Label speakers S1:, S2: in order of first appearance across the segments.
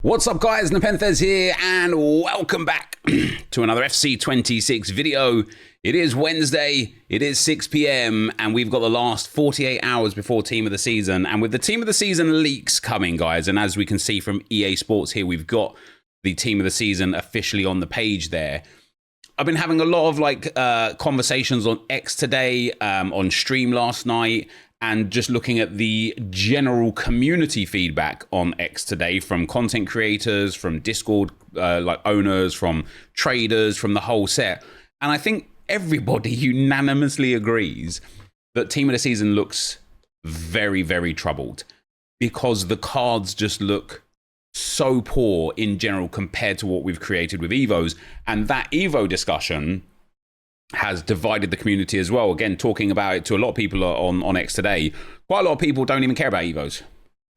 S1: What's up guys, NepentheZ here and welcome back to another FC26 video. It is Wednesday, it is 6 PM and we've got the last 48 hours before Team of the Season. And with the Team of the Season leaks coming guys, and as we can see from EA Sports here, we've got the Team of the Season officially on the page there. I've been having a lot of conversations on X today, on stream last night, and just looking at the general community feedback on X today from content creators, from Discord owners, from traders, from the whole set. And I think everybody unanimously agrees that Team of the Season looks very, very troubled because the cards just look so poor in general compared to what we've created with Evos. And that Evo discussion has divided the community as well. Again, talking about it to a lot of people on X today. Quite a lot of people don't even care about Evos.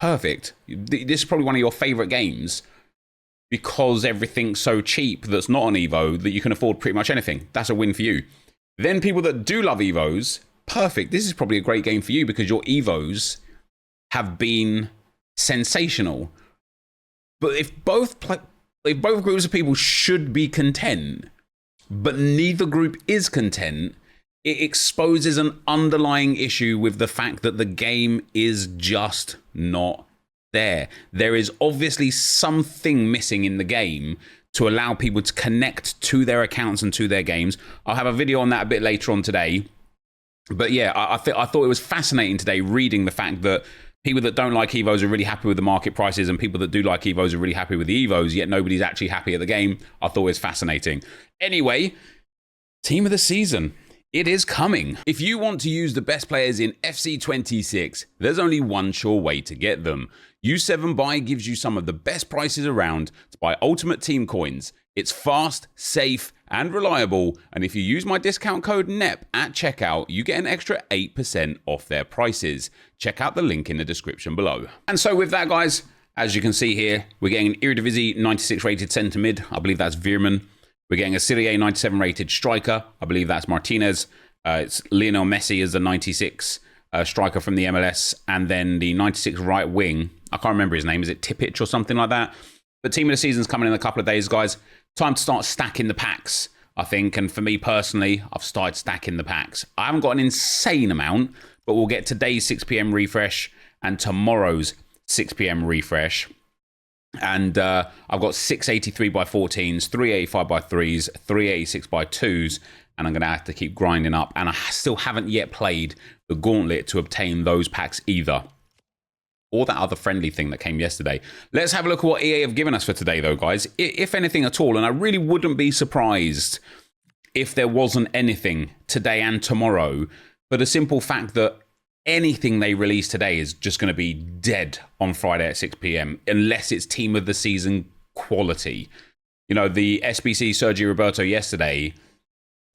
S1: Perfect. This is probably one of your favorite games because everything's so cheap that's not on Evo that you can afford pretty much anything. That's a win for you. Then people that do love Evos, perfect. This is probably a great game for you because your Evos have been sensational. But if both groups of people should be content, but neither group is content, it exposes an underlying issue with the fact that the game is just not there. There is obviously something missing in the game to allow people to connect to their accounts and to their games. I'll have a video on that a bit later on today. But yeah, I thought it was fascinating today reading the fact that people that don't like Evos are really happy with the market prices and people that do like Evos are really happy with the Evos, yet nobody's actually happy at the game. I thought it was fascinating. Anyway, Team of the Season. It is coming. If you want to use the best players in FC26, there's only one sure way to get them. U7Buy gives you some of the best prices around to buy Ultimate Team coins. It's fast, safe, and reliable. And if you use my discount code NEP at checkout, you get an extra 8% off their prices. Check out the link in the description below. And so with that, guys, as you can see here, we're getting an Eredivisie 96 rated centre mid. I believe that's Veerman. We're getting a Serie A 97 rated striker. I believe that's Martinez. It's Lionel Messi as the 96 striker from the MLS. And then the 96 right wing, I can't remember his name. Is it Tippich or something like that? But Team of the Season's coming in a couple of days, guys. Time to start stacking the packs, I think. And for me personally, I've started stacking the packs. I haven't got an insane amount, but we'll get today's 6 PM refresh and tomorrow's 6 PM refresh. And I've got 683 by 14s, 385 by 3s, 386 by 2s, and I'm going to have to keep grinding up. And I still haven't yet played the gauntlet to obtain those packs either, or that other friendly thing that came yesterday. Let's have a look at what EA have given us for today, though, guys, if anything at all. And I really wouldn't be surprised if there wasn't anything today and tomorrow, for the simple fact that anything they release today is just going to be dead on Friday at 6 PM, unless it's Team of the Season quality. You know, the SBC Sergio Roberto yesterday,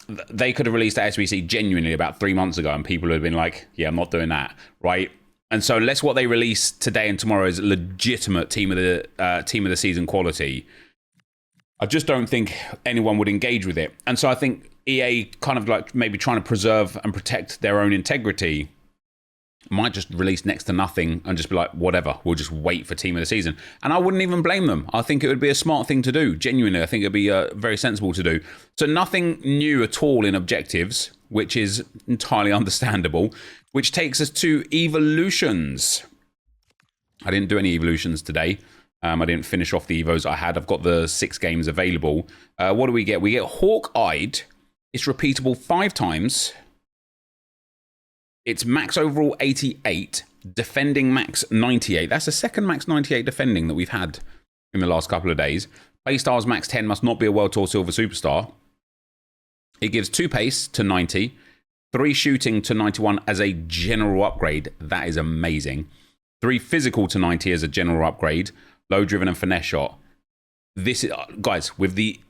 S1: they could have released that SBC genuinely about 3 months ago, and people would have been like, yeah, I'm not doing that, right? And so unless what they release today and tomorrow is legitimate Team of the Season quality, I just don't think anyone would engage with it. And so I think EA kind of like maybe trying to preserve and protect their own integrity might just release next to nothing and just be like, whatever, we'll just wait for Team of the Season. And I wouldn't even blame them. I think it would be a smart thing to do. Genuinely, I think it'd be very sensible to do. So nothing new at all in objectives, which is entirely understandable, which takes us to evolutions. I didn't do any evolutions today. I didn't finish off the Evos I had. I've got the 6 games available. What do we get? We get Hawk-Eyed. It's repeatable 5 times. It's max overall 88, defending max 98. That's the second max 98 defending that we've had in the last couple of days. Playstyles max 10, must not be a World Tour Silver Superstar. It gives 2 pace to 90, 3 shooting to 91 as a general upgrade. That is amazing. 3 physical to 90 as a general upgrade. Low driven and finesse shot. This is, guys, with the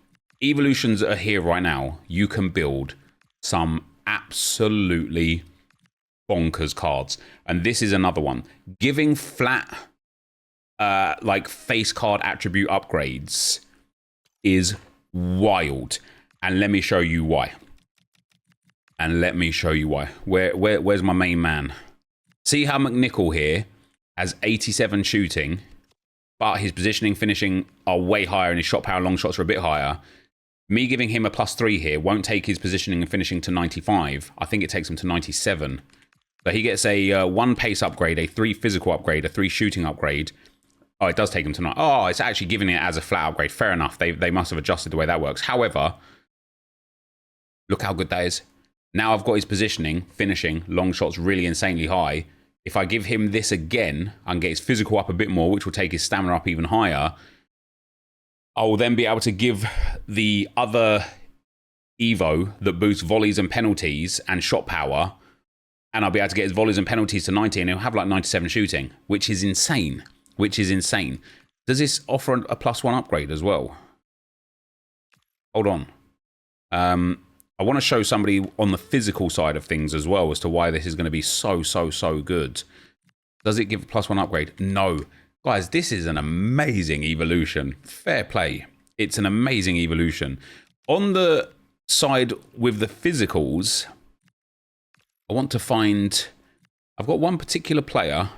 S1: evolutions that are here right now, you can build some absolutely bonkers cards. And this is another one. Giving flat face card attribute upgrades is wild. And let me show you why. Where's my main man? See how McNichol here has 87 shooting but his positioning, finishing are way higher, and his shot power, long shots are a bit higher. Me giving him a +3 here won't take his positioning and finishing to 95. I think it takes him to 97. So he gets a 1 pace upgrade, a 3 physical upgrade, a 3 shooting upgrade. Oh, it does take him to 9. Oh, it's actually giving it as a flat upgrade. Fair enough. They must have adjusted the way that works. However, look how good that is. Now I've got his positioning, finishing, long shots really insanely high. If I give him this again, I can get his physical up a bit more, which will take his stamina up even higher. I will then be able to give the other Evo that boosts volleys and penalties and shot power, and I'll be able to get his volleys and penalties to 90, and he'll have like 97 shooting, which is insane. Which is insane. Does this offer a +1 upgrade as well? Hold on. I want to show somebody on the physical side of things as well as to why this is going to be so good. Does it give a +1 upgrade? No. Guys, this is an amazing evolution. Fair play. It's an amazing evolution. On the side with the physicals, I want to find... I've got one particular player.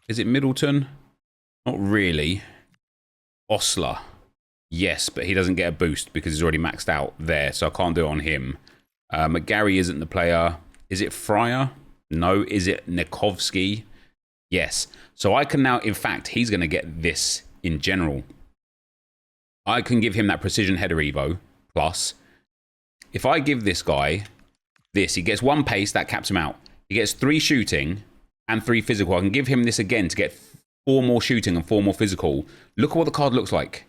S1: Is it Middleton? Not really. Osler. Yes, but he doesn't get a boost because he's already maxed out there, so I can't do it on him. McGarry isn't the player. Is it Fryer? No. Is it Nikovsky? Yes. So I can now, in fact, he's going to get this in general. I can give him that precision header Evo, plus. If I give this guy this, he gets 1 pace, that caps him out. He gets 3 shooting and 3 physical. I can give him this again to get 4 more shooting and 4 more physical. Look at what the card looks like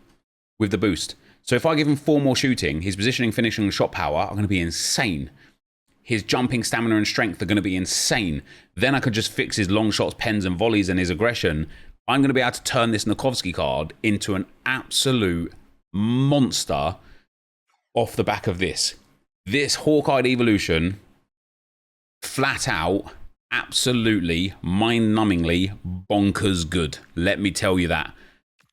S1: with the boost. So if I give him 4 more shooting, his positioning, finishing, and shot power are going to be insane. His jumping, stamina, and strength are going to be insane. Then I could just fix his long shots, pens, and volleys, and his aggression. I'm going to be able to turn this Nikovsky card into an absolute monster off the back of this. This Hawk-Eyed Evolution, flat out, absolutely, mind-numbingly bonkers good. Let me tell you that.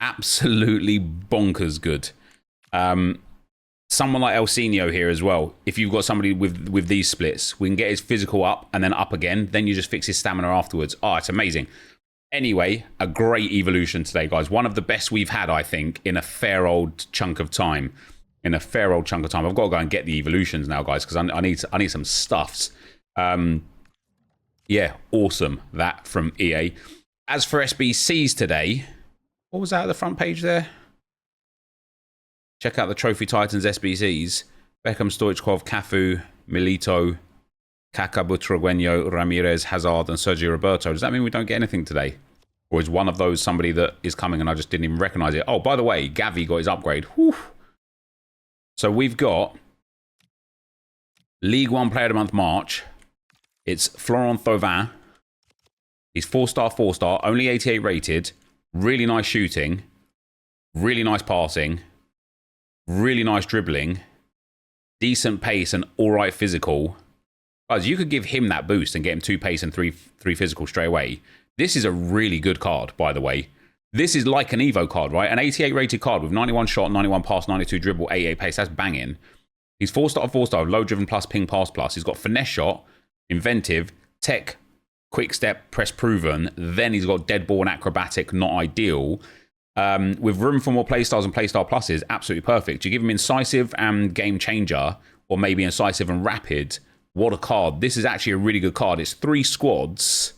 S1: Absolutely bonkers good. Someone like Elsinio here as well. If you've got somebody with these splits, we can get his physical up and then up again. Then you just fix his stamina afterwards. Oh, it's amazing. Anyway, a great evolution today, guys. One of the best we've had, I think, in a fair old chunk of time. I've got to go and get the evolutions now, guys, because I need some stuffs. Yeah, awesome. That from EA. As for SBCs today, what was that at the front page there? Check out the Trophy Titans SBCs. Beckham, Stoichkov, Cafu, Milito, Kaká, Butragueño, Ramirez, Hazard, and Sergio Roberto. Does that mean we don't get anything today? Or is one of those somebody that is coming and I just didn't even recognize it? Oh, by the way, Gavi got his upgrade. Whew. So we've got League One Player of the Month March. It's Florent Thauvin. He's 4-star, only 88 rated. Really nice shooting. Really nice passing. Really nice dribbling. Decent pace and all right physical. Guys, you could give him that boost and get him 2 pace and 3 physical straight away. This is a really good card, by the way. This is like an Evo card, right? An 88 rated card with 91 shot, 91 pass, 92 dribble, 88 pace. That's banging. He's 4-star, low driven plus, ping pass plus. He's got finesse shot, inventive, tech, quick step, press proven. Then he's got dead ball and acrobatic, not ideal. With room for more playstyles and playstyle pluses, absolutely perfect. You give him incisive and game changer, or maybe incisive and rapid. What a card. This is actually a really good card. It's 3 squads.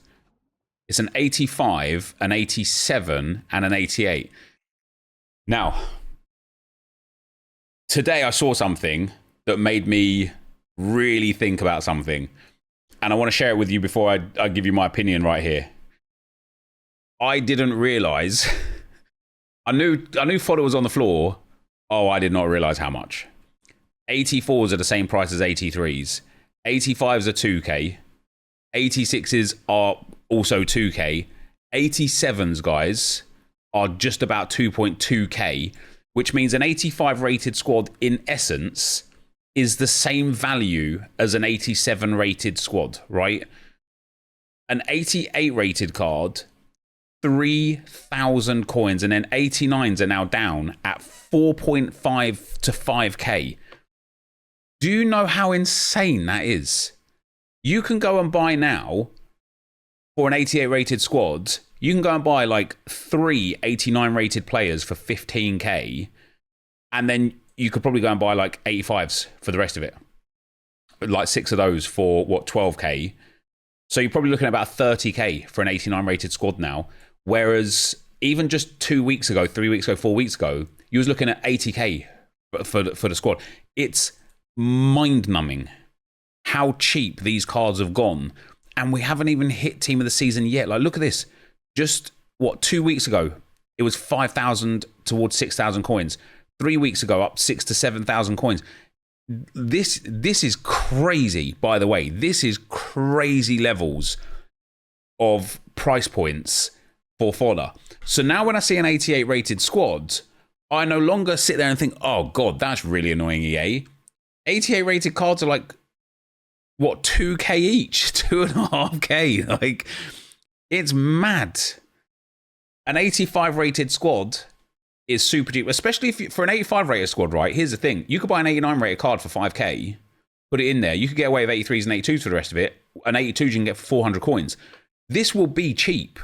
S1: It's an 85, an 87, and an 88. Now, today I saw something that made me really think about something. And I want to share it with you before I give you my opinion right here. I didn't realize... I knew fodder was on the floor. Oh, I did not realize how much. 84s are the same price as 83s. 85s are 2K. 86s are also 2K. 87s, guys, are just about 2.2K, which means an 85 rated squad, in essence, is the same value as an 87 rated squad, right? An 88 rated card, 3,000 coins, and then 89s are now down at 4.5 to 5K. Do you know how insane that is? You can go and buy now for an 88 rated squad, You can go and buy like 3 89 rated players for 15k, and then you could probably go and buy like 85s for the rest of it. Like 6 of those for, what, 12k? So you're probably looking at about 30k for an 89 rated squad now. Whereas even just 2 weeks ago, 3 weeks ago, 4 weeks ago, you was looking at 80k for the squad. It's mind-numbing how cheap these cards have gone. And we haven't even hit team of the season yet. Like, look at this. Just, what, 2 weeks ago, it was 5,000 towards 6,000 coins. 3 weeks ago, up 6,000 to 7,000 coins. This is crazy, by the way. This is crazy levels of price points for fodder. So now when I see an 88 rated squad, I no longer sit there and think, oh God, that's really annoying, EA. 88 rated cards are like, what, 2k each? 2.5k? Like, it's mad. An 85 rated squad is super cheap, especially if for an 85 rated squad, right? Here's the thing. You could buy an 89 rated card for 5k, put it in there. You could get away with 83s and 82s for the rest of it. An 82 you can get for 400 coins. This will be cheap.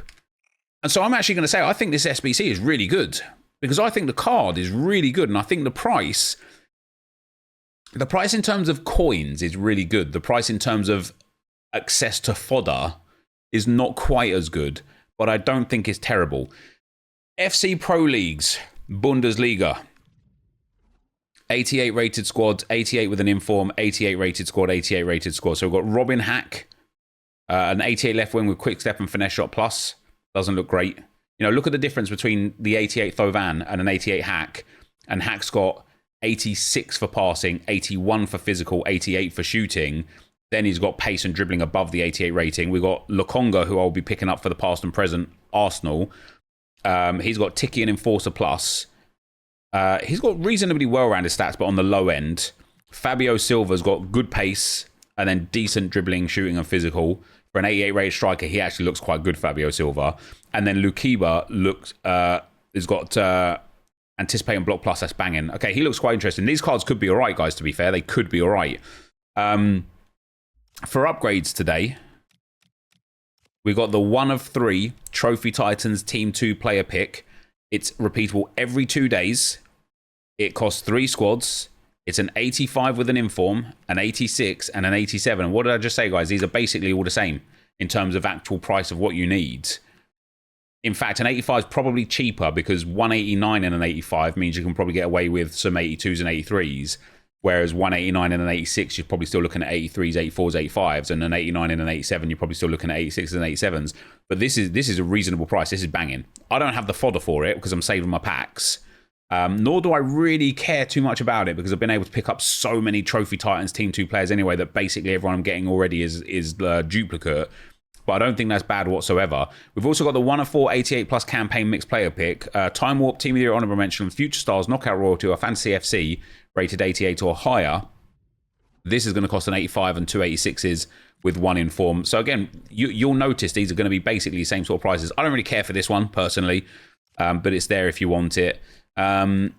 S1: And so I'm actually going to say I think this SBC is really good, because I think the card is really good, and I think the price in terms of coins is really good. The price in terms of access to fodder is not quite as good, but I don't think it's terrible. FC Pro Leagues, Bundesliga. 88 rated squad, 88 with an inform, 88 rated squad, 88 rated squad. So we've got Robin Hack, an 88 left wing with quick step and finesse shot plus. Doesn't look great. You know, look at the difference between the 88 Thauvin and an 88 Hack. And Hack's got 86 for passing, 81 for physical, 88 for shooting. Then he's got pace and dribbling above the 88 rating. We've got Lokonga, who I'll be picking up for the past and present Arsenal. He's got Tiki and Enforcer plus. He's got reasonably well-rounded stats, but on the low end. Fabio Silva's got good pace and then decent dribbling, shooting, and physical. For an 88 rated striker, he actually looks quite good, Fabio Silva. And then Lukiba has got anticipate and block plus. That's banging. Okay, he looks quite interesting. These cards could be all right, guys, to be fair. They could be all right. For upgrades today, we got the 1 of 3 Trophy Titans Team 2 player pick. It's repeatable every 2 days. It costs 3 squads. It's an 85 with an inform, an 86, and an 87. And what did I just say, guys? These are basically all the same in terms of actual price of what you need. In fact, an 85 is probably cheaper because 189 and an 85 means you can probably get away with some 82s and 83s. Whereas 189 and an 86, you're probably still looking at 83s, 84s, 85s, and an 89 and an 87, you're probably still looking at 86s and 87s. But this is a reasonable price. This is banging. I don't have the fodder for it because I'm saving my packs. Nor do I really care too much about it because I've been able to pick up so many Trophy Titans Team 2 players anyway that basically everyone I'm getting already is duplicate. But I don't think that's bad whatsoever. We've also got the 1 of 4 88 plus campaign mixed player pick. Time Warp, Team of the Year Honorable Mention, Future Stars, Knockout Royalty, or Fantasy FC, rated 88 or higher. This is going to cost an 85 and 2 86s with 1 inform. So again, you'll notice these are going to be basically the same sort of prices. I don't really care for this one personally, but it's there if you want it. Nothing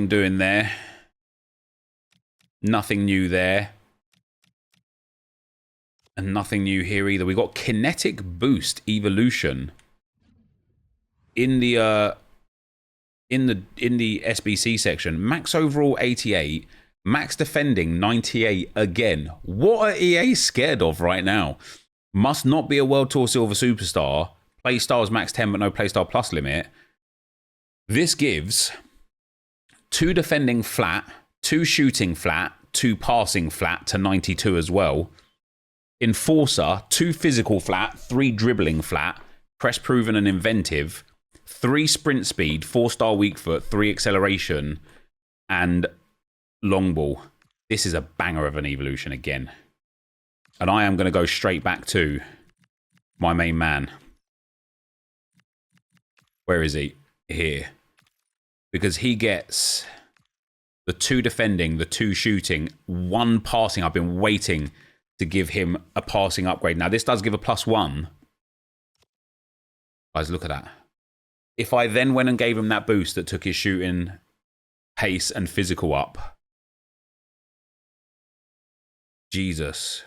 S1: doing there. Nothing new there. And nothing new here either. We got Kinetic Boost Evolution in the SBC section. Max overall 88, max defending 98 again. What are EA scared of right now? Must not be a World Tour Silver superstar. Playstyles max 10 but no playstyle plus limit. This gives 2 defending flat, 2 shooting flat, 2 passing flat to 92 as well. Enforcer, 2 physical flat, 3 dribbling flat, press proven and inventive, 3 sprint speed, 4-star weak foot, 3 acceleration, and long ball. This is a banger of an evolution again. And I am going to go straight back to my main man. Where is he? Here. Because he gets the 2 defending, the 2 shooting, 1 passing. I've been waiting to give him a passing upgrade. Now, this does give a +1. Guys, look at that. If I then went and gave him that boost that took his shooting, pace, and physical up. Jesus.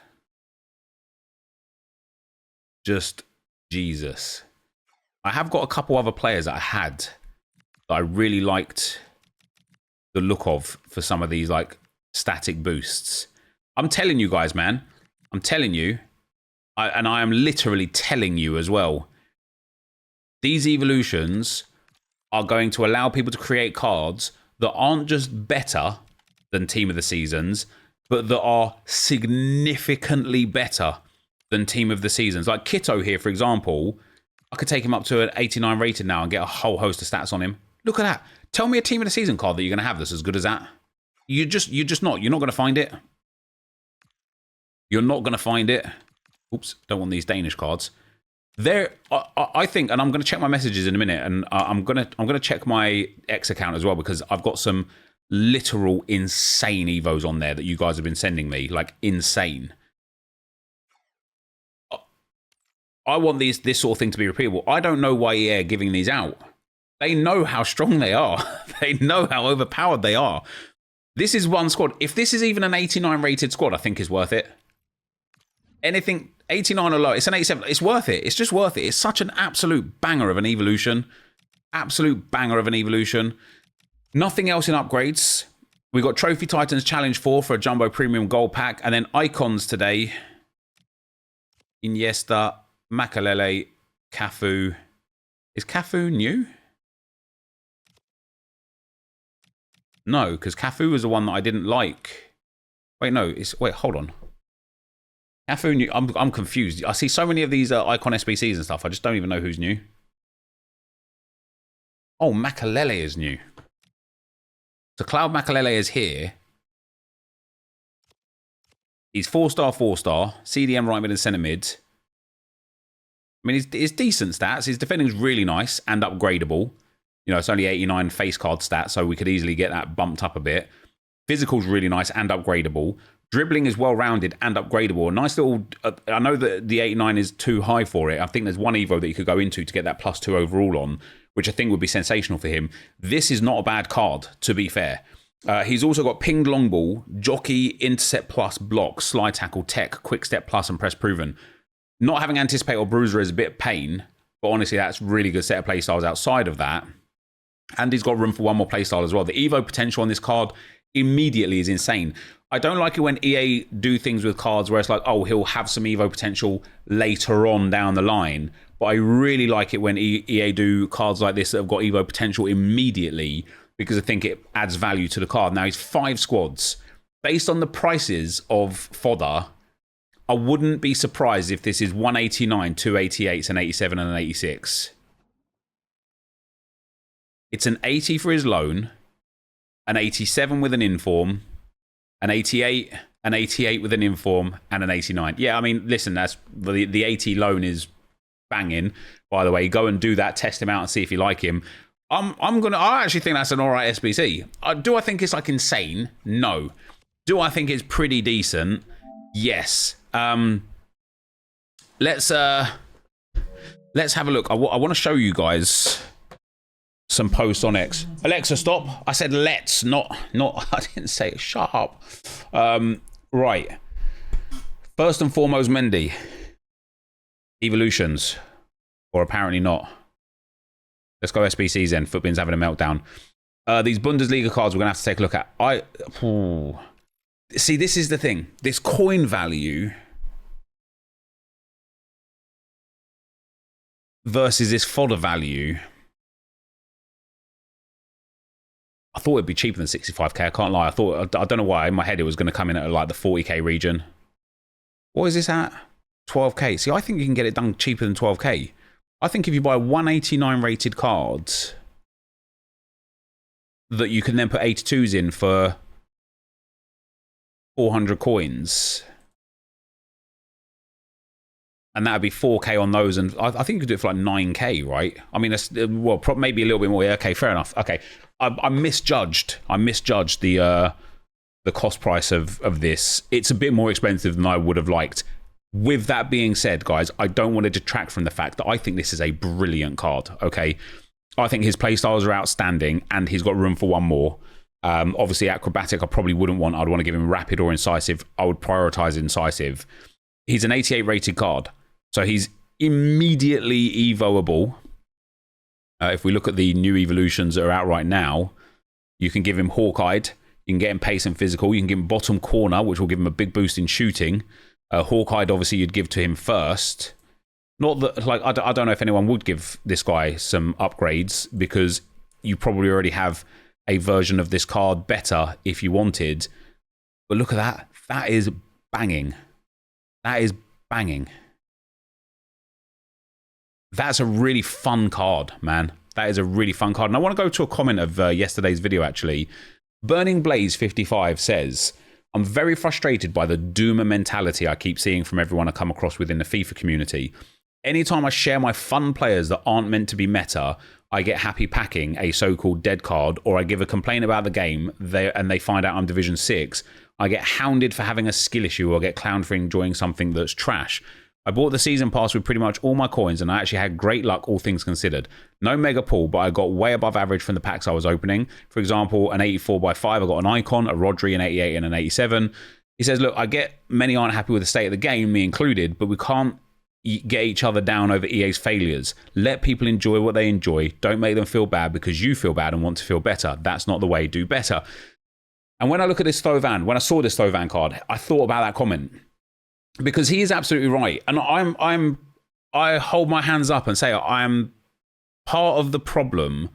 S1: Just Jesus. I have got a couple other players that I had that I really liked the look of for some of these like static boosts. I'm telling you guys, man. I'm telling you. And I am literally telling you as well. These evolutions are going to allow people to create cards that aren't just better than Team of the Seasons, but that are significantly better than Team of the Seasons. Like Kitto here, for example, I could take him up to an 89 rated now and get a whole host of stats on him. Look at that. Tell me a Team of the Season card that you're going to have that's as good as that. You're just not. You're not going to find it. You're not going to find it. Oops, don't want these Danish cards. There, I think, and I'm going to check my messages in a minute, and I'm going to check my X account as well, because I've got some literal insane evos on there that you guys have been sending me, like insane. I want this sort of thing to be repeatable. I don't know why EA are giving these out. They know how strong they are. They know how overpowered they are. This is one squad. If this is even an 89 rated squad, I think is worth it. Anything 89 or low, it's an 87. It's worth it. It's just worth it. It's such an absolute banger of an evolution. Absolute banger of an evolution. Nothing else in upgrades. We got Trophy Titans Challenge 4 for a Jumbo Premium Gold Pack. And then Icons today. Iniesta, Makelele, Cafu. Is Cafu new? No, because Cafu was the one that I didn't like. Wait, no. Wait, hold on. Cafu new. I'm confused. I see so many of these Icon SBCs and stuff. I just don't even know who's new. Oh, Makelele is new. So Cloud Makelele is here. He's 4-star, 4-star. CDM right mid and centre mid. I mean, it's decent stats. His defending is really nice and upgradable. You know, it's only 89 face card stats, so we could easily get that bumped up a bit. Physical's really nice and upgradable. Dribbling is well-rounded and upgradable. A nice little... I know that the 89 is too high for it. I think there's one Evo that you could go into to get that +2 overall on, which I think would be sensational for him. This is not a bad card, to be fair. He's also got pinged long ball, jockey, intercept plus, block, slide tackle, tech, quick step plus, and press proven. Not having anticipate or bruiser is a bit of pain, but honestly, that's really good set of playstyles outside of that. And he's got room for one more playstyle as well. The Evo potential on this card immediately is insane. I don't like it when EA do things with cards where it's like, oh, he'll have some Evo potential later on down the line. But I really like it when EA do cards like this that have got Evo potential immediately, because I think it adds value to the card. Now, he's 5 squads. Based on the prices of fodder, I wouldn't be surprised if this is 189, 288s, an 87, and an 86. It's an 80 for his loan, an 87 with an inform, an 88, an 88 with an inform, and an 89. Yeah, I mean, listen, that's the 80 loan is banging. By the way, go and do that, test him out, and see if you like him. I actually think that's an alright SBC. Do I think it's like insane? No. Do I think it's pretty decent? Yes. Let's have a look. I want to show you guys some posts on X. Alexa, stop. I said let's, not I didn't say it. Shut up. Right. First and foremost, Mendy. Evolutions. Or apparently not. Let's go SBCs then. Footbin's having a meltdown. These Bundesliga cards we're going to have to take a look at. See, this is the thing. This coin value versus this fodder value. I thought it'd be cheaper than 65k. I can't lie. I don't know why. In my head, it was going to come in at like the 40k region. What is this at? 12k. See, I think you can get it done cheaper than 12k. I think if you buy 189 rated cards that you can then put 82s in for 400 coins, and that'd be 4k on those, and I think you could do it for like 9k, right? I mean, that's, well, maybe a little bit more. Yeah, okay, fair enough. Okay, I misjudged the cost price of this. It's a bit more expensive than I would have liked. With that being said, guys, I don't want to detract from the fact that I think this is a brilliant card, okay? I think his playstyles are outstanding, and he's got room for one more. Obviously, acrobatic, I probably wouldn't want. I'd want to give him rapid or incisive. I would prioritize incisive. He's an 88 rated card, so he's immediately evoable. If we look at the new evolutions that are out right now, you can give him Hawk-Eyed, you can get him pace and physical, you can give him bottom corner, which will give him a big boost in shooting. Hawk-Eyed, obviously, you'd give to him first. Not that, like, I don't know if anyone would give this guy some upgrades, because you probably already have a version of this card better if you wanted. But look at that. That is banging. That is banging. That's a really fun card, man. That is a really fun card. And I want to go to a comment of yesterday's video, actually. Burning Blaze 55 says, I'm very frustrated by the doomer mentality I keep seeing from everyone I come across within the FIFA community. Anytime I share my fun players that aren't meant to be meta, I get happy packing a so-called dead card, or I give a complaint about the game and they find out I'm Division 6. I get hounded for having a skill issue or get clowned for enjoying something that's trash. I bought the season pass with pretty much all my coins and I actually had great luck, all things considered. No mega pull, but I got way above average from the packs I was opening. For example, an 84x5, I got an icon, a Rodri, an 88 and an 87. He says, look, I get many aren't happy with the state of the game, me included, but we can't get each other down over EA's failures. Let people enjoy what they enjoy. Don't make them feel bad because you feel bad and want to feel better. That's not the way. Do better. And when I look at this Thauvin, when I saw this Thauvin card, I thought about that comment. Because he is absolutely right. And I hold my hands up and say I'm part of the problem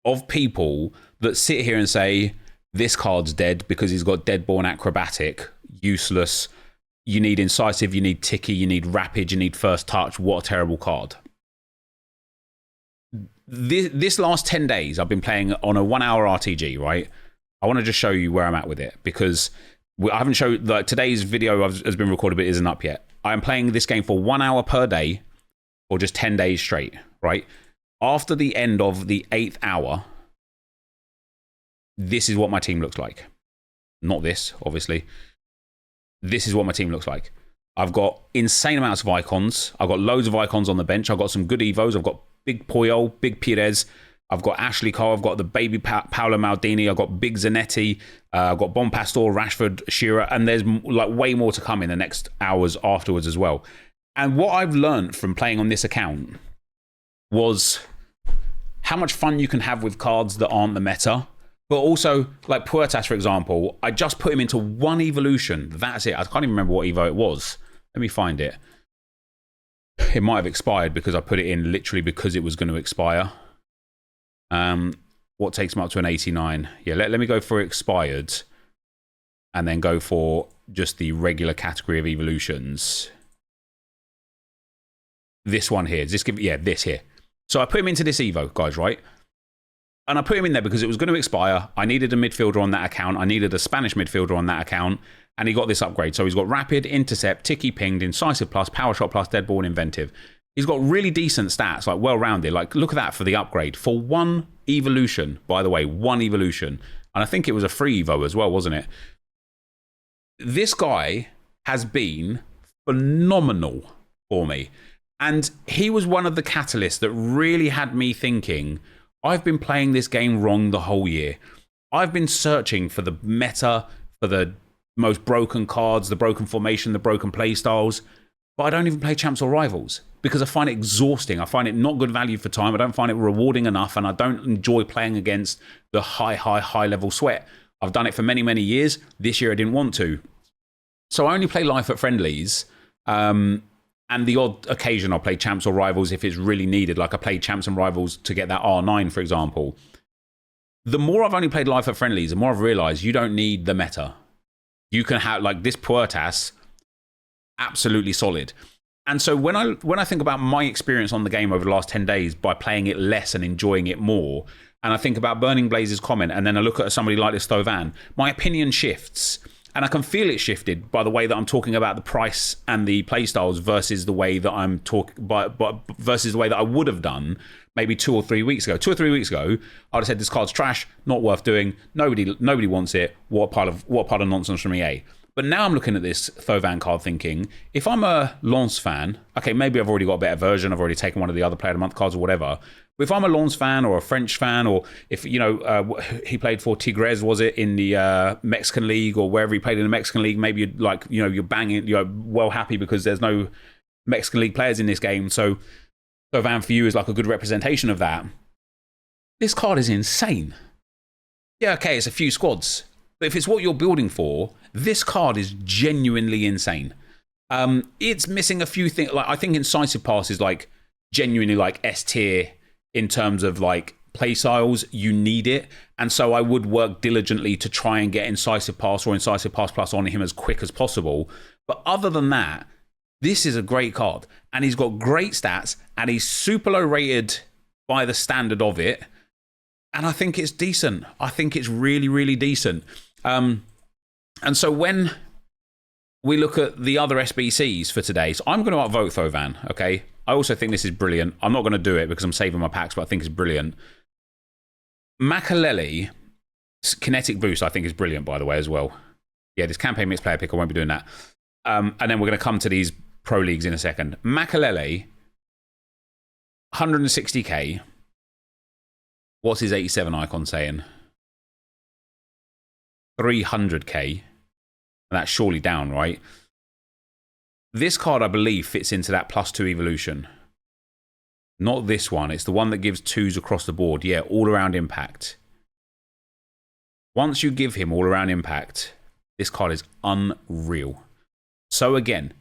S1: of people that sit here and say, this card's dead because he's got Deadborn Acrobatic, useless. You need Incisive, you need Ticky, you need Rapid, you need First Touch. What a terrible card. This last 10 days, I've been playing on a 1 hour RTG, right? I want to just show you where I'm at with it because I haven't showed, like, today's video has been recorded but isn't up yet. I'm playing this game for 1 hour per day for just 10 days straight, right? After the end of the 8th hour, this is what my team looks like. Not this, obviously. This is what my team looks like. I've got insane amounts of icons. I've got loads of icons on the bench. I've got some good Evos. I've got Big Puyol, Big Pires. I've got Ashley Cole. I've got the baby Paolo Maldini. I've got Big Zanetti. I've got Bon Pastor, Rashford, Shearer. And there's like way more to come in the next hours afterwards as well. And what I've learned from playing on this account was how much fun you can have with cards that aren't the meta. But also, like Puertas, for example, I just put him into one evolution. That's it. I can't even remember what Evo it was. Let me find it. It might have expired because I put it in literally because it was going to expire. What takes him up to an 89? Yeah, let me go for expired and then go for just the regular category of evolutions. This one here. This here. So I put him into this Evo, guys, right? And I put him in there because it was going to expire. I needed a midfielder on that account. I needed a Spanish midfielder on that account. And he got this upgrade. So he's got Rapid, Intercept, Ticky Pinged, Incisive Plus, Power Shot Plus, Deadborn Inventive. He's got really decent stats, like well-rounded. Like, look at that for the upgrade. For one evolution, by the way, one evolution. And I think it was a free Evo as well, wasn't it? This guy has been phenomenal for me. And he was one of the catalysts that really had me thinking, I've been playing this game wrong the whole year. I've been searching for the meta, for the most broken cards, the broken formation, the broken playstyles, but I don't even play champs or rivals because I find it exhausting. I find it not good value for time. I don't find it rewarding enough, and I don't enjoy playing against the high level sweat. I've done it for many, many years. This year I didn't want to. So I only play life at friendlies. And the odd occasion I'll play champs or rivals if it's really needed. Like I played champs and rivals to get that R9, for example. The more I've only played live at friendlies, the more I've realized you don't need the meta. You can have, like, this Puertas, absolutely solid. And so when I think about my experience on the game over the last 10 days by playing it less and enjoying it more, and I think about Burning Blaze's comment, and then I look at somebody like this Thauvin, my opinion shifts. And I can feel it shifted by the way that I'm talking about the price and the playstyles versus the way that I'm versus the way that I would have done maybe 2 or 3 weeks ago. 2 or 3 weeks ago, I'd have said this card's trash, not worth doing. Nobody wants it. What a pile of nonsense from EA. But now I'm looking at this Thauvin card thinking, if I'm a Lens fan, okay, maybe I've already got a better version. I've already taken one of the other Player of the Month cards or whatever. But if I'm a Lens fan or a French fan, or if, you know, he played for Tigres, was it, in the Mexican League or wherever he played in the Mexican League, maybe you're like, you know, you're banging, you're well happy because there's no Mexican League players in this game. So Thauvin for you is like a good representation of that. This card is insane. Yeah, okay, it's a few squads. But if it's what you're building for, this card is genuinely insane. It's missing a few things. Like, I think Incisive Pass is like genuinely like S tier in terms of like play styles. You need it. And so I would work diligently to try and get Incisive Pass or Incisive Pass Plus on him as quick as possible. But other than that, this is a great card. And he's got great stats. And he's super low rated by the standard of it. And I think it's decent. I think it's really, really decent. And so when we look at the other SBCs for today, so I'm going to upvote Thauvin, okay? I also think this is brilliant. I'm not going to do it because I'm saving my packs, but I think it's brilliant. Makelele, kinetic boost, I think is brilliant, by the way, as well. Yeah, this campaign mixed player pick, I won't be doing that. And then we're going to come to these pro leagues in a second. Makelele, 160k. What's his 87 icon saying? 300k. And that's surely down, right? This card, I believe, fits into that +2 evolution. Not this one. It's the one that gives 2s across the board. Yeah, all-around impact. Once you give him all-around impact, this card is unreal. So again,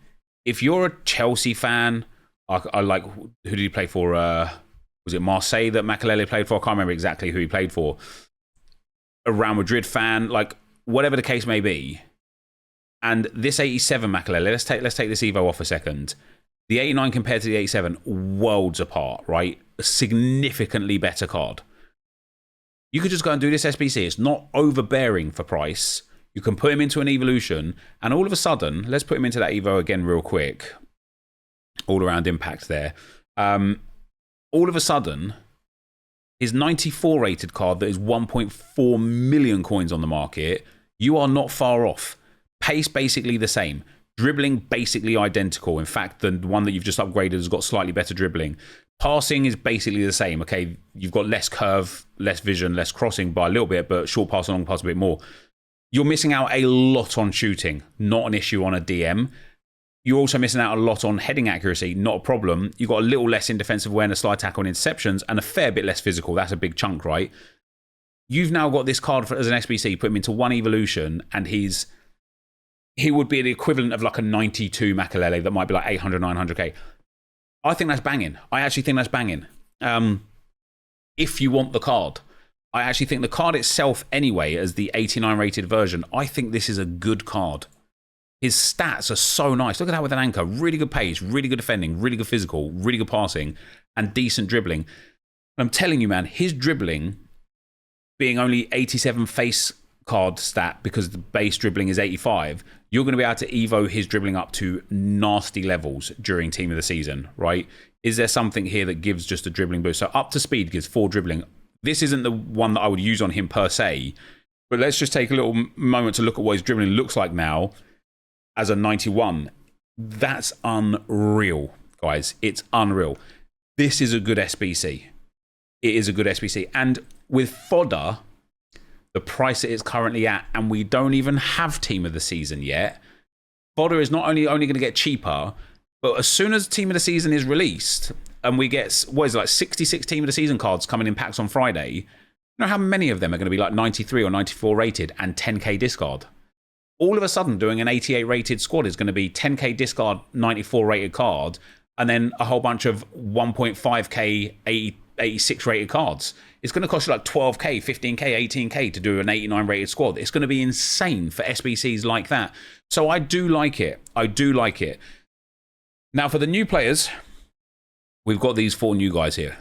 S1: if you're a Chelsea fan, I like, who did he play for? Was it Marseille that Makelele played for? I can't remember exactly who he played for. A Real Madrid fan, like whatever the case may be. And this 87 Makelele, let's take this Evo off a second. The 89 compared to the 87, worlds apart, right? A significantly better card. You could just go and do this SBC. It's not overbearing for price. You can put him into an evolution, and all of a sudden, let's put him into that Evo again real quick. All around impact there. All of a sudden, his 94 rated card that is 1.4 million coins on the market, you are not far off. Pace basically the same. Dribbling basically identical. In fact, the one that you've just upgraded has got slightly better dribbling. Passing is basically the same. Okay, you've got less curve, less vision, less crossing by a little bit, but short pass and long pass a bit more. You're missing out a lot on shooting, not an issue on a DM. You're also missing out a lot on heading accuracy, not a problem. You've got a little less in defensive awareness, slide tackle, and interceptions, and a fair bit less physical. That's a big chunk, right? You've now got this card as an SBC, put him into one evolution, and he would be the equivalent of like a 92 Makelele that might be like 800, 900k. I think that's banging. I actually think that's banging. If you want the card. I actually think the card itself anyway, as the 89 rated version, I think this is a good card. His stats are so nice. Look at that with an anchor. Really good pace, really good defending, really good physical, really good passing, and decent dribbling. And I'm telling you, man, his dribbling, being only 87 face card stat because the base dribbling is 85, you're going to be able to evo his dribbling up to nasty levels during team of the season, right? Is there something here that gives just a dribbling boost? So up to speed gives 4 dribbling. This isn't the one that I would use on him per se, but let's just take a little moment to look at what his dribbling looks like now as a 91. That's unreal, guys. It's unreal. This is a good SBC. It is a good SBC. And with fodder, the price it is currently at, and we don't even have team of the season yet, fodder is not only going to get cheaper, but as soon as team of the season is released, and we get, what is it, like 66 team of the season cards coming in packs on Friday, you know how many of them are going to be like 93 or 94 rated and 10k discard? All of a sudden, doing an 88 rated squad is going to be 10k discard, 94 rated card, and then a whole bunch of 1.5k, 86 rated cards. It's going to cost you like 12k, 15k, 18k to do an 89 rated squad. It's going to be insane for SBCs like that. So I do like it. I do like it. Now for the new players, we've got these 4 new guys here.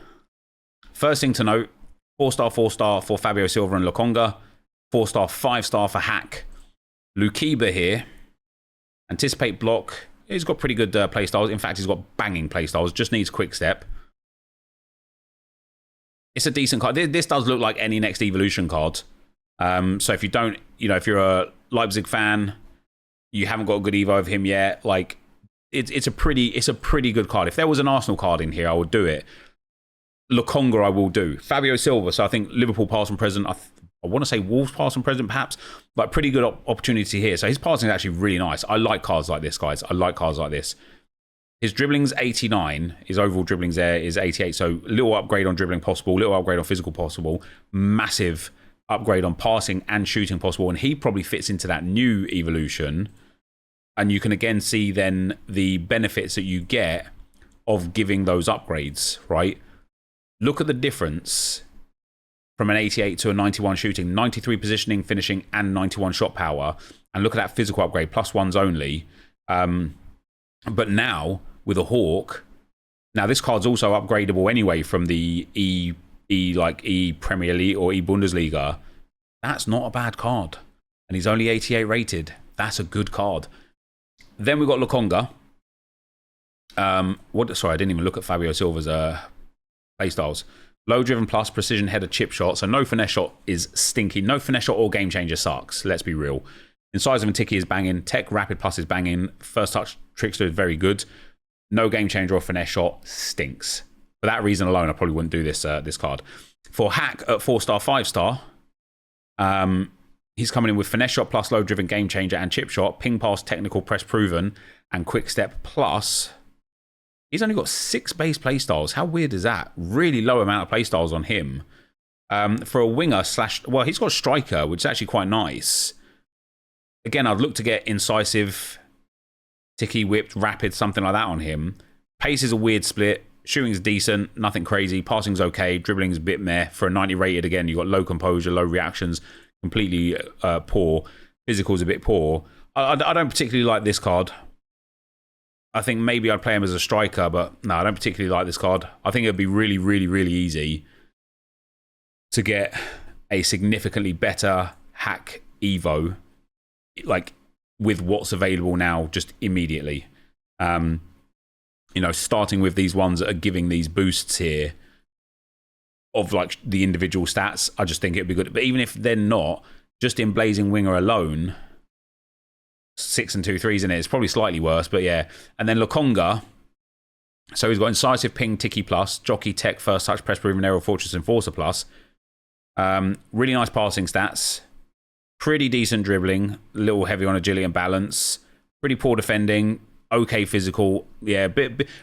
S1: First thing to note, 4-star, 4-star for Fabio Silva and Lokonga. 4-star, 5-star for Hack. Lukiba here. Anticipate block. He's got pretty good play styles. In fact, he's got banging play styles. Just needs quick step. It's a decent card. This does look like any next evolution card. So if you don't, if you're a Leipzig fan, you haven't got a good evo of him yet, like it's a pretty good card. If there was an Arsenal card in here, I would do it. Lokonga I will do. Fabio Silva, so I think Liverpool past and present. I want to say Wolves past and present perhaps, but pretty good opportunity here. So his passing is actually really nice. I like cards like this, guys. I like cards like this. His dribbling's 89. His overall dribbling's there is 88. So little upgrade on dribbling possible, little upgrade on physical possible, massive upgrade on passing and shooting possible. And he probably fits into that new evolution. And you can again see then the benefits that you get of giving those upgrades, right? Look at the difference from an 88 to a 91 shooting, 93 positioning, finishing, and 91 shot power. And look at that physical upgrade, +1s only. But now, with a Hawk, now this card's also upgradable anyway from the E Premier League or E Bundesliga. That's not a bad card. And he's only 88 rated. That's a good card. Then we've got Lokonga. Sorry, I didn't even look at Fabio Silva's playstyles. Low driven plus, precision header, chip shot. So no finesse shot is stinky. No finesse shot or game changer sucks. Let's be real. Incisive and ticky is banging. Tech rapid plus is banging. First touch trickster is very good. No game changer or finesse shot stinks. For that reason alone, I probably wouldn't do this this card. For hack at 4-star, 5-star, he's coming in with finesse shot plus, low driven, game changer, and chip shot. Ping pass, technical, press proven, and quick step plus. He's only got 6 base playstyles. How weird is that? Really low amount of playstyles on him. For a winger / well, he's got a striker, which is actually quite nice. Again, I'd look to get incisive, ticky, whipped, rapid, something like that on him. Pace is a weird split. Shooting's decent, nothing crazy. Passing's okay. Dribbling's a bit meh. For a 90 rated, again, you've got low composure, low reactions, completely poor. Physical's a bit poor. I don't particularly like this card. I think maybe I'd play him as a striker, but no, I don't particularly like this card. I think it'd be really, really, really easy to get a significantly better hack Evo, like with what's available now, just immediately. You know, starting with these ones that are giving these boosts here of like the individual stats, I just think it'd be good. But even if they're not, just in Blazing Winger alone, 6 and 2 3s in it. It's probably slightly worse, but yeah. And then Lokonga. So he's got incisive, ping, ticky plus, jockey, tech, first touch, press, proven, aerial, fortress, enforcer plus. Really nice passing stats. Pretty decent dribbling. A little heavy on agility and balance. Pretty poor defending. Okay physical. Yeah,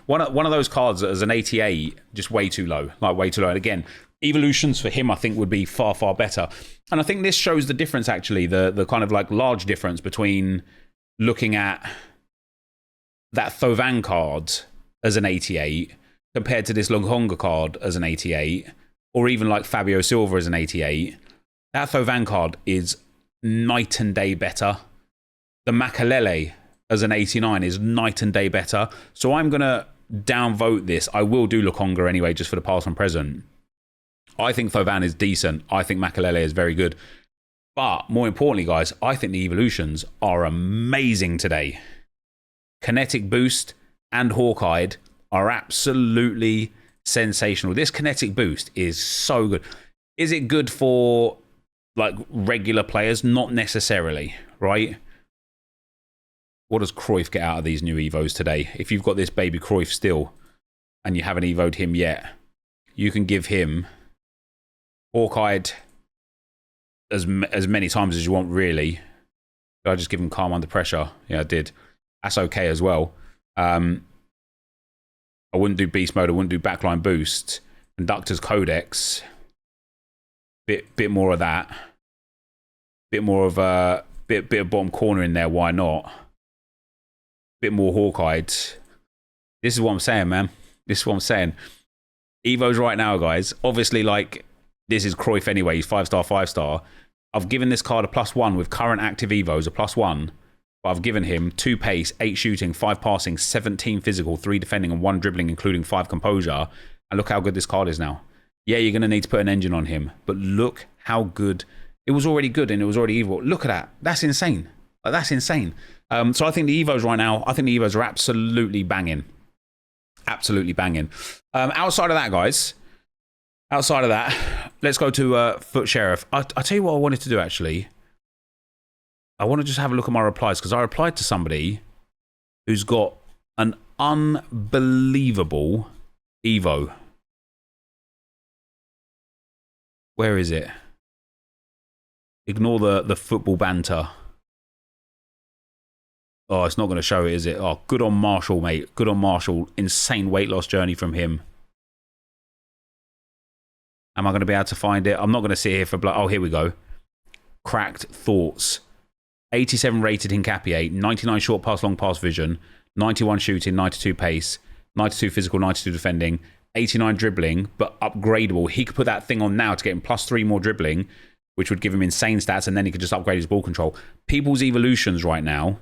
S1: one of those cards that as an 88, just way too low. Like way too low. And again, evolutions for him, I think, would be far, far better. And I think this shows the difference, actually, the kind of like large difference between looking at that Thauvin card as an 88 compared to this Lokonga card as an 88, or even like Fabio Silva as an 88. That Thauvin card is night and day better. The Makelele as an 89 is night and day better. So I'm going to downvote this. I will do Lokonga anyway, just for the past and present. I think Thauvin is decent. I think Makelele is very good. But more importantly, guys, I think the evolutions are amazing today. Kinetic Boost and Hawkeye are absolutely sensational. This Kinetic Boost is so good. Is it good for like regular players? Not necessarily, right? What does Cruyff get out of these new Evos today? If you've got this baby Cruyff still and you haven't Evo'd him yet, you can give him Hawkeye as many times as you want, really. Did I just give him calm under pressure? Yeah, I did. That's okay as well. I wouldn't do beast mode. I wouldn't do backline boost. Conductor's codex. Bit more of that. Bit more of a bit of bottom corner in there. Why not? Bit more Hawkeye. This is what I'm saying, man. This is what I'm saying. Evos right now, guys. Obviously, like, this is Cruyff anyway. He's 5-star, 5-star. I've given this card a +1 with current active Evos, a +1. But I've given him 2 pace, 8 shooting, 5 passing, 17 physical, 3 defending, and 1 dribbling, including 5 composure. And look how good this card is now. Yeah, you're going to need to put an engine on him. But look how good. It was already good and it was already evil. Look at that. That's insane. Like, that's insane. So I think the Evos right now, I think the Evos are absolutely banging. Absolutely banging. Outside of that, guys, outside of that, let's go to Foot Sheriff. I'll tell you what I wanted to do, actually. I want to just have a look at my replies, because I replied to somebody who's got an unbelievable Evo. Where is it? Ignore the football banter. Oh, it's not going to show it, is it? Oh, good on Marshall, mate. Good on Marshall. Insane weight loss journey from him. Am I going to be able to find it? I'm not going to sit here for... Oh, here we go. Cracked thoughts. 87 rated Hincapié, 99 short pass, long pass vision, 91 shooting, 92 pace, 92 physical, 92 defending, 89 dribbling, but upgradable. He could put that thing on now to get him +3 more dribbling, which would give him insane stats, and then he could just upgrade his ball control. People's evolutions right now,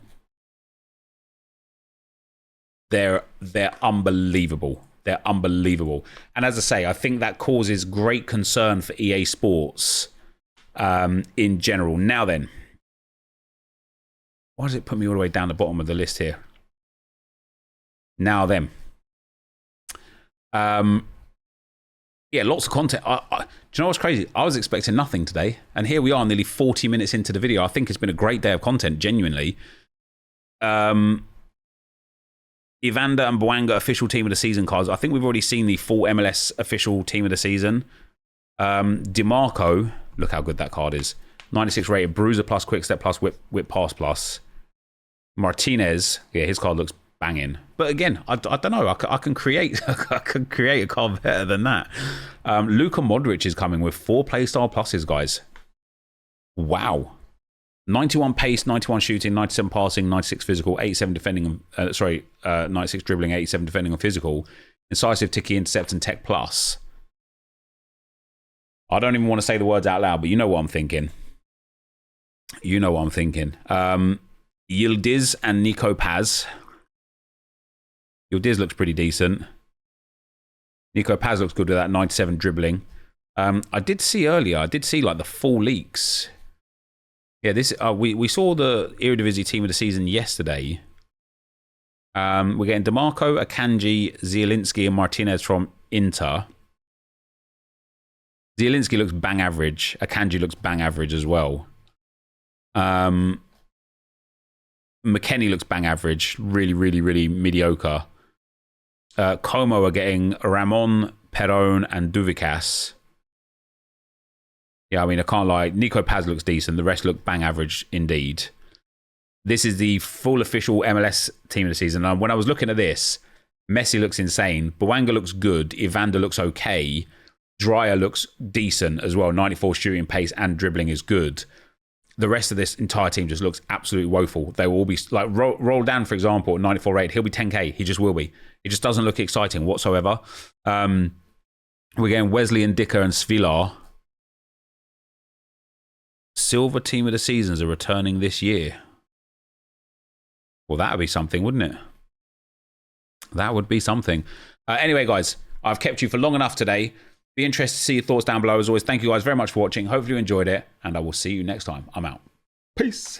S1: they're unbelievable. They're unbelievable. And as I say, I think that causes great concern for EA Sports in general. Now then, why does it put me all the way down the bottom of the list here? Now then. Yeah, lots of content. Do you know what's crazy? I was expecting nothing today, and here we are nearly 40 minutes into the video. I think it's been a great day of content, genuinely. Evander and Bwanga official team of the season cards. I think we've already seen the full MLS official team of the season. DeMarco, look how good that card is. 96 rated, bruiser plus, quick step plus, whip pass plus. Martinez, yeah, his card looks banging. But again, I don't know. I can create I can create a card better than that. Luka Modric is coming with 4 playstyle pluses, guys. Wow. 91 pace, 91 shooting, 97 passing, 96 physical, 87 defending, 96 dribbling, 87 defending and physical. Incisive, ticky, intercept, and tech plus. I don't even want to say the words out loud, but you know what I'm thinking. You know what I'm thinking. Yildiz and Nico Paz. Yildiz looks pretty decent. Nico Paz looks good with that 97 dribbling. I did see earlier, like the full leaks. Yeah, this we saw the Eredivisie team of the season yesterday. We're getting DeMarco, Akanji, Zielinski, and Martinez from Inter. Zielinski looks bang average. Akanji looks bang average as well. McKennie looks bang average. Really, really, really mediocre. Como are getting Ramon, Perón, and Duvikas. Yeah, I mean, I can't lie. Nico Paz looks decent. The rest look bang average indeed. This is the full official MLS team of the season. And when I was looking at this, Messi looks insane. Bwanga looks good. Evander looks okay. Dreyer looks decent as well. 94 shooting pace and dribbling is good. The rest of this entire team just looks absolutely woeful. They will all be like roll down, for example, at 94 rate. He'll be 10k. He just will be. It just doesn't look exciting whatsoever. We're getting Wesley and Dicker and Svilar. Silver team of the seasons are returning this year. Well, that would be something, wouldn't it? That would be something. Anyway, guys, I've kept you for long enough today. Be interested to see your thoughts down below. As always, thank you guys very much for watching. Hopefully you enjoyed it, and I will see you next time. I'm out. Peace.